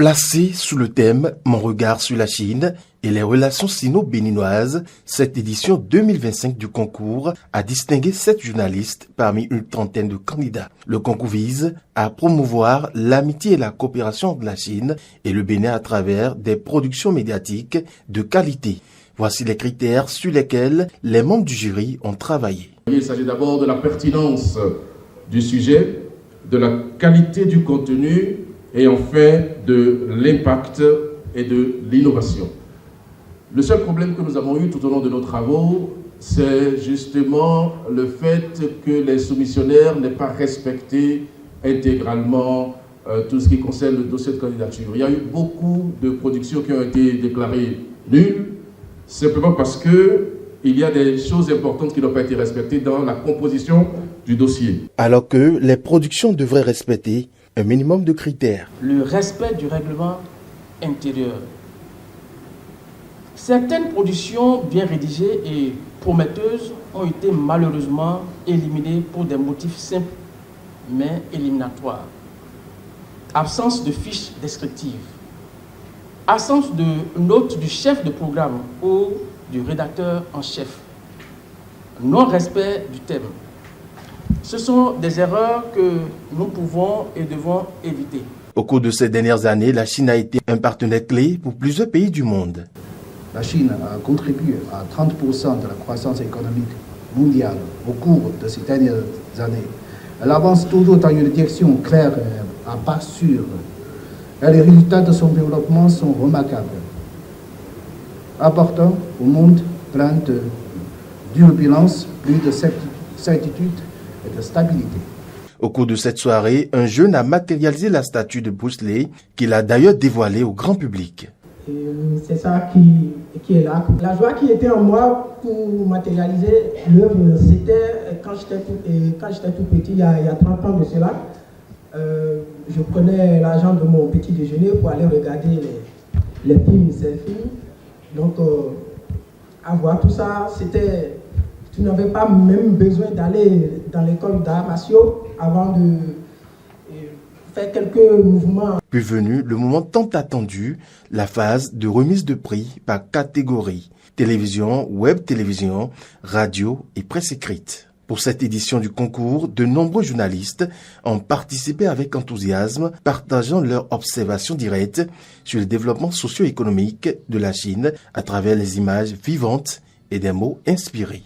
Placé sous le thème « Mon regard sur la Chine et les relations sino-béninoises », cette édition 2025 du concours a distingué 7 journalistes parmi une trentaine de candidats. Le concours vise à promouvoir l'amitié et la coopération de la Chine et le Bénin à travers des productions médiatiques de qualité. Voici les critères sur lesquels les membres du jury ont travaillé. Il s'agit d'abord de la pertinence du sujet, de la qualité du contenu et enfin de l'impact et de l'innovation. Le seul problème que nous avons eu tout au long de nos travaux, c'est justement le fait que les soumissionnaires n'aient pas respecté intégralement tout ce qui concerne le dossier de candidature. Il y a eu beaucoup de productions qui ont été déclarées nulles, simplement parce qu'il y a des choses importantes qui n'ont pas été respectées dans la composition du dossier. Alors que les productions devraient respecter un minimum de critères. Le respect du règlement intérieur. Certaines productions bien rédigées et prometteuses ont été malheureusement éliminées pour des motifs simples mais éliminatoires. Absence de fiches descriptives. Absence de notes du chef de programme ou du rédacteur en chef. Non-respect du thème. Ce sont des erreurs que nous pouvons et devons éviter. Au cours de ces dernières années, la Chine a été un partenaire clé pour plusieurs pays du monde. La Chine a contribué à 30% de la croissance économique mondiale au cours de ces dernières années. Elle avance toujours dans une direction claire à pas sûr. Et les résultats de son développement sont remarquables, apportant au monde plein de turbulence, plus de certitude et de stabilité. Au cours de cette soirée, un jeune a matérialisé la statue de Bruce Lee, qu'il a d'ailleurs dévoilée au grand public. C'est ça qui est là. La joie qui était en moi pour matérialiser l'œuvre, c'était quand j'étais tout petit, il y a 30 ans de cela. Je prenais l'argent de mon petit déjeuner pour aller regarder les films, ces films. Donc, avoir tout ça, c'était... Tu n'avais pas même besoin d'aller dans l'école d'arts martiaux avant de faire quelques mouvements. Puis venu le moment tant attendu, la phase de remise de prix par catégorie, télévision, web télévision, radio et presse écrite. Pour cette édition du concours, de nombreux journalistes ont participé avec enthousiasme, partageant leurs observations directes sur le développement socio-économique de la Chine à travers les images vivantes et des mots inspirés.